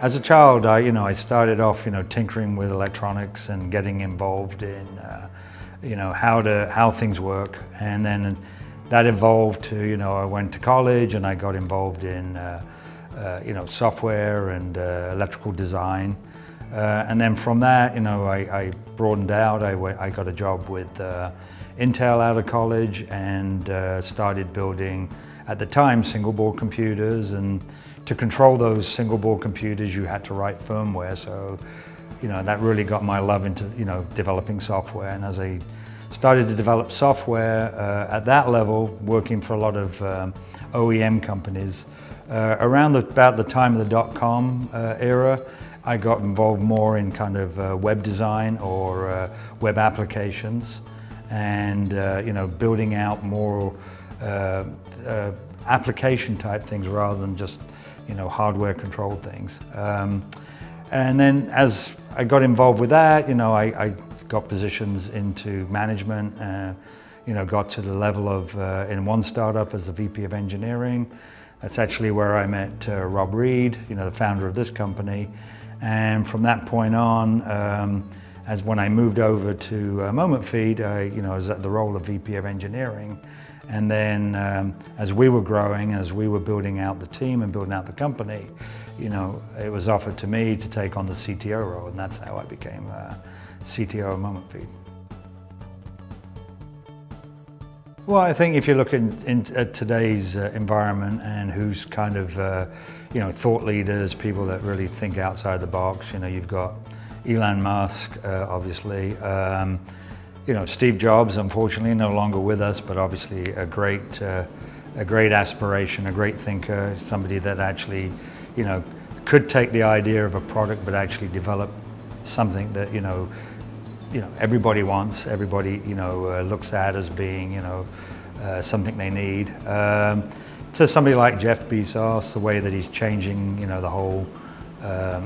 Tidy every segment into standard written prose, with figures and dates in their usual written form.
As a child, I started off, tinkering with electronics and getting involved in, how things work. And then that evolved to, I went to college and I got involved in, software and electrical design. And then from that, I broadened out. I got a job with Intel out of college and started building, at the time, single board computers. And to control those single board computers, you had to write firmware. So, that really got my love into, developing software. And as I started to develop software at that level, working for a lot of OEM companies, around about the time of the dot-com era, I got involved more in kind of web design or web applications, and building out more application type things rather than just hardware controlled things. And then as I got involved with that, I got positions into management, got to the level of, in one startup as the VP of engineering. That's actually where I met Rob Reed, the founder of this company. And from that point on, as when I moved over to MomentFeed, I was at the role of VP of engineering. And then as we were growing, as we were building out the team and building out the company, it was offered to me to take on the CTO role, and that's how I became CTO of MomentFeed. Well, I think if you look at today's environment and who's kind of, thought leaders, people that really think outside the box, you've got Elon Musk, obviously. Steve Jobs, unfortunately, no longer with us, but obviously a great aspiration, a great thinker, somebody that actually, could take the idea of a product, but actually develop something that, everybody wants, everybody, looks at as being, something they need. To somebody like Jeff Bezos, the way that he's changing, the whole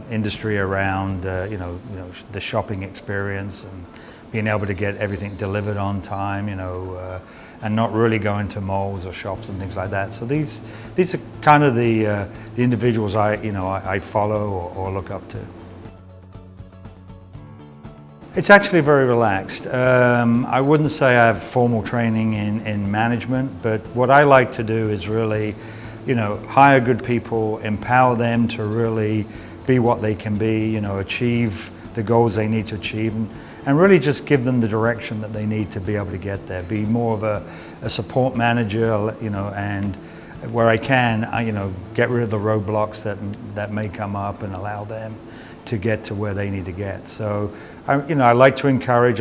industry around, the shopping experience and being able to get everything delivered on time, and not really going to malls or shops and things like that. So these are kind of the individuals I follow or look up to. It's actually very relaxed. I wouldn't say I have formal training in management, but what I like to do is really, hire good people, empower them to really be what they can be, achieve the goals they need to achieve, and really just give them the direction that they need to be able to get there. Be more of a support manager, and where I can, get rid of the roadblocks that may come up and allow them to get to where they need to get. So, I like to encourage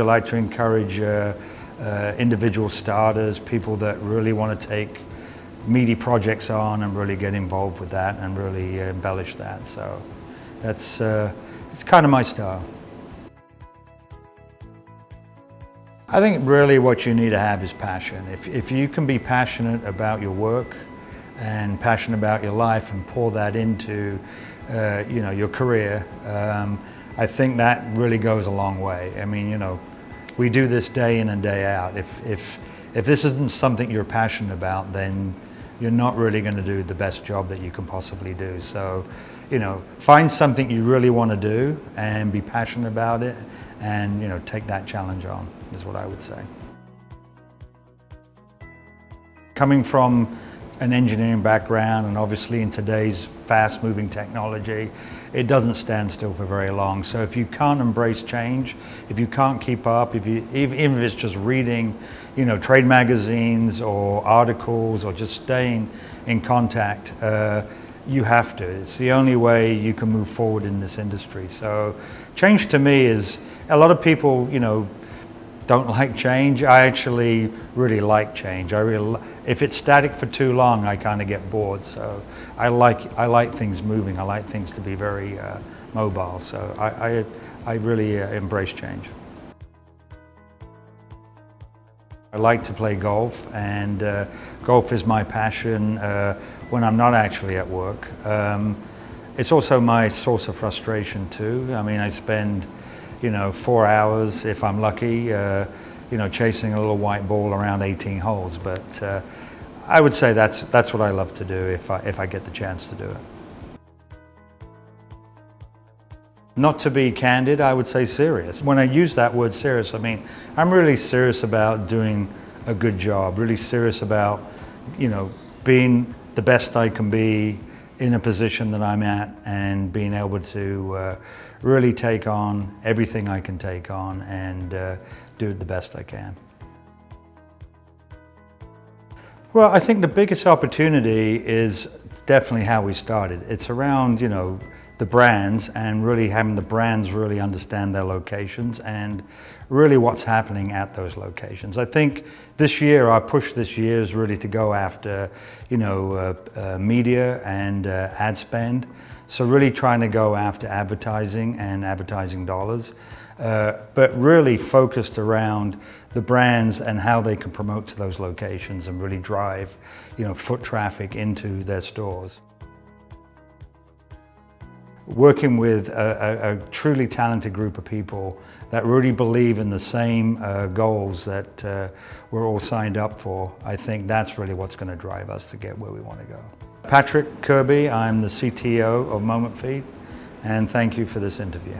individual starters, people that really want to take meaty projects on and really get involved with that and really embellish that. So that's it's kind of my style. I think really what you need to have is passion. If you can be passionate about your work and passionate about your life and pour that into your career, I think that really goes a long way. I mean, we do this day in and day out. If this isn't something you're passionate about, then you're not really going to do the best job that you can possibly do. So, find something you really want to do and be passionate about it, and take that challenge on, is what I would say. Coming from an engineering background, and obviously in today's fast-moving technology, it doesn't stand still for very long. So if you can't embrace change, if you can't keep up, even if it's just reading, trade magazines or articles or just staying in contact, you have to. It's the only way you can move forward in this industry. So change to me is, a lot of people, don't like change. I actually really like change. If it's static for too long, I kind of get bored. So I like things moving. I like things to be very mobile. So I really embrace change. I like to play golf, and golf is my passion when I'm not actually at work. It's also my source of frustration too. I mean, I spend 4 hours, if I'm lucky, chasing a little white ball around 18 holes. But I would say that's what I love to do if I get the chance to do it. Not to be candid, I would say serious. When I use that word serious, I mean, I'm really serious about doing a good job, really serious about, being the best I can be in a position that I'm at and being able to really take on everything I can take on and do it the best I can. Well, I think the biggest opportunity is definitely how we started. It's around, the brands and really having the brands really understand their locations and really what's happening at those locations. I think this year, our push this year is really to go after, media and ad spend. So really trying to go after advertising and advertising dollars, but really focused around the brands and how they can promote to those locations and really drive, foot traffic into their stores. Working with a truly talented group of people that really believe in the same goals that we're all signed up for, I think that's really what's going to drive us to get where we want to go. Patrick Kirby, I'm the CTO of MomentFeed, and thank you for this interview.